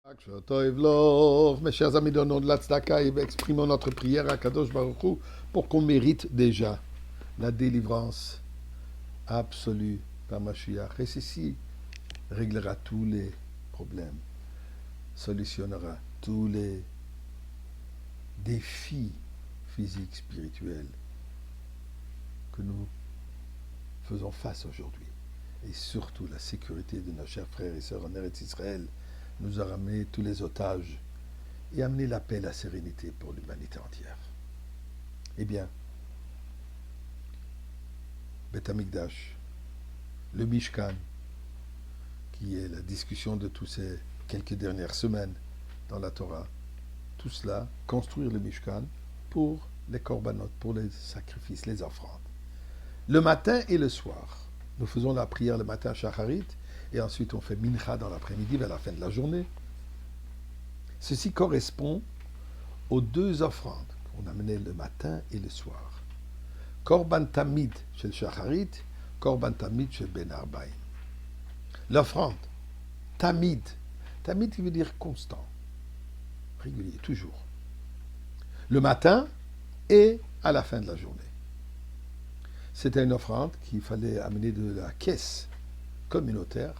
Mes chers amis, au nom de la Tzedaka, exprimons notre prière à Kadosh Baruch Hu pour qu'on mérite déjà la délivrance absolue par Mashiach. Et ceci réglera tous les problèmes, solutionnera tous les défis physiques, spirituels que nous faisons face aujourd'hui. Et surtout la sécurité de nos chers frères et sœurs en Eretz Israël nous a ramené tous les otages et amené la paix et la sérénité pour l'humanité entière. Eh bien, Beth Amikdash, le Mishkan, qui est la discussion de toutes ces quelques dernières semaines dans la Torah, tout cela, construire le Mishkan pour les korbanot, pour les sacrifices, les offrandes. Le matin et le soir, nous faisons la prière le matin à Shacharit, et ensuite on fait Mincha dans l'après-midi vers la fin de la journée. Ceci correspond aux deux offrandes qu'on amenait le matin et le soir. Korban Tamid chez le Shacharit, Korban Tamid chez Ben Arbaïm. L'offrande, Tamid. Tamid qui veut dire constant, régulier, toujours. Le matin et à la fin de la journée. C'était une offrande qu'il fallait amener de la caisse communautaire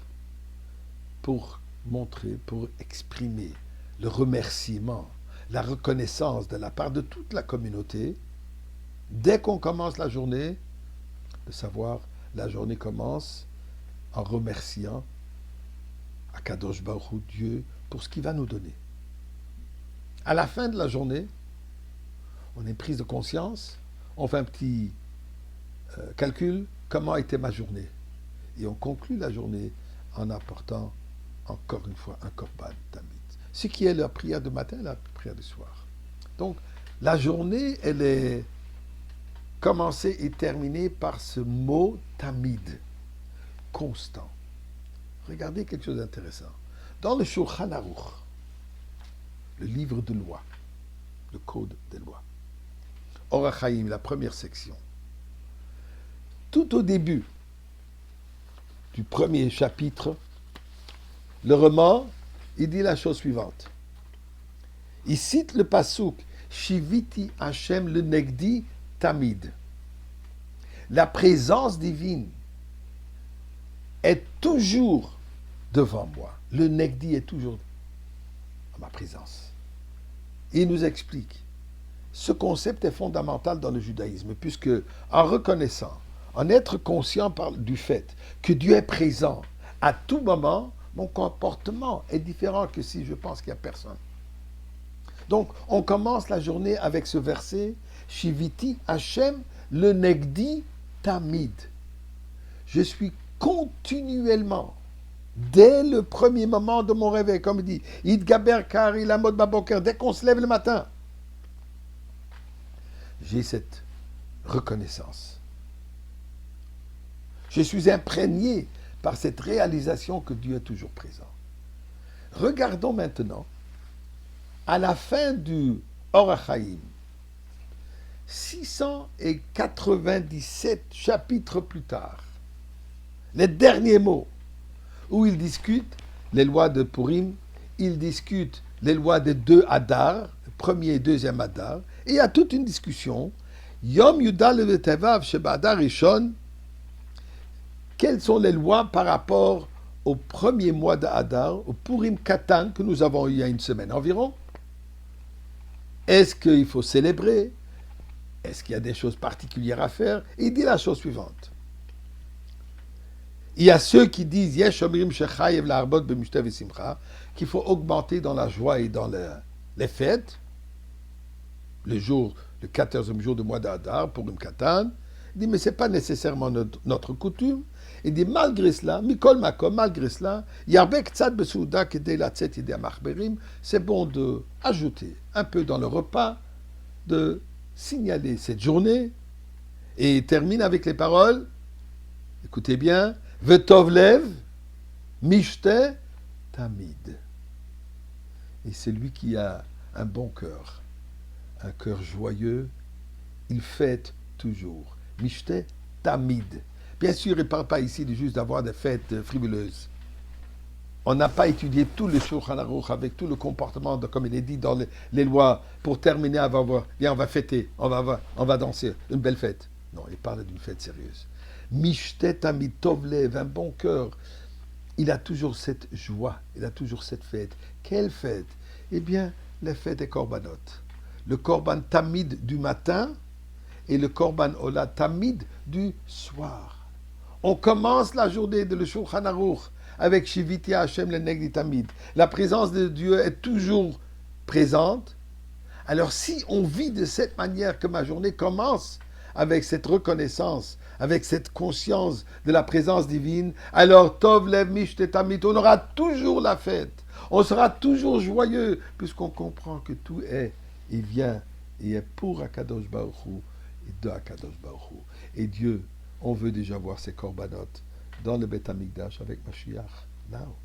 pour montrer, pour exprimer le remerciement, la reconnaissance de la part de toute la communauté, dès qu'on commence la journée, de savoir la journée commence en remerciant Akadosh Baruch Hu, Dieu, pour ce qu'il va nous donner. À la fin de la journée, on est prise de conscience, on fait un petit calcul, comment a été ma journée. Et on conclut la journée en apportant encore une fois un korban tamid. Ce qui est la prière de matin et la prière du soir. Donc, la journée, elle est commencée et terminée par ce mot tamid, constant. Regardez quelque chose d'intéressant. Dans le Shulchan Aruch, le livre de loi, le code des lois, Orach Chaim, la première section, tout au début du premier chapitre, le roman, il dit la chose suivante. Il cite le passouk Shiviti Hashem le Negdi Tamid. La présence divine est toujours devant moi. Le Negdi est toujours à ma présence. Il nous explique. Ce concept est fondamental dans le judaïsme, puisque en reconnaissant, en être conscient du fait que Dieu est présent à tout moment, mon comportement est différent que si je pense qu'il n'y a personne. Donc, on commence la journée avec ce verset, Shiviti Hashem le Negdi Tamid. Je suis continuellement, dès le premier moment de mon réveil, comme il dit, Idgaber Kari Lamod Baboker, dès qu'on se lève le matin, j'ai cette reconnaissance. Je suis imprégné par cette réalisation que Dieu est toujours présent. Regardons maintenant, à la fin du Orach Chaim, 697 chapitres plus tard, les derniers mots, où il discute les lois de Purim, il discute les lois des deux Adar, premier et deuxième Adar, et il y a toute une discussion. Yom Yudal Tevav Sheba Adar Rishon. Quelles sont les lois par rapport au premier mois d'Adar, au Purim Katan que nous avons eu il y a une semaine environ? Est-ce qu'il faut célébrer? Est-ce qu'il y a des choses particulières à faire? Il dit la chose suivante. Il y a ceux qui disent Yesh Omrim Shechayev La'arbot B'Mishta V'Simcha, qu'il faut augmenter dans la joie et dans les fêtes, le 14e jour du mois d'Adar, Purim Katan. Il dit mais ce n'est pas nécessairement notre coutume. Il dit malgré cela, Mikol Makom, malgré cela, Yarbek Tzad Besouda Kedei Latzet Idei Machberim, c'est bon de ajouter un peu dans le repas, de signaler cette journée, et il termine avec les paroles, écoutez bien, Vetovlev, Mishte, Tamid. Et c'est lui qui a un bon cœur, un cœur joyeux, il fête toujours. Mishte, Tamid. Bien sûr, il ne parle pas ici de juste d'avoir des fêtes frimuleuses. On n'a pas étudié tout le Shulchan Aruch avec tout le comportement, comme il est dit dans les lois, pour terminer, viens, on va fêter, on va danser, une belle fête. Non, il parle d'une fête sérieuse. Mishtet Tamid Tov Lev, un bon cœur. Il a toujours cette joie, il a toujours cette fête. Quelle fête? Eh bien, la fête des korbanot. Le korban tamid du matin et le korban ola tamid du soir. On commence la journée de le Shulchan Aruch avec Shiviti Hashem le Negdi Tamid. La présence de Dieu est toujours présente. Alors si on vit de cette manière que ma journée commence avec cette reconnaissance, avec cette conscience de la présence divine, alors Tov Lev Mishte Tamid, on aura toujours la fête. On sera toujours joyeux puisqu'on comprend que tout est et vient et est pour Akadosh Baruch Hu et de Akadosh Baruch Hu. Et Dieu, on veut déjà voir ses korbanot dans le Beth Amikdash avec Mashiach. Now.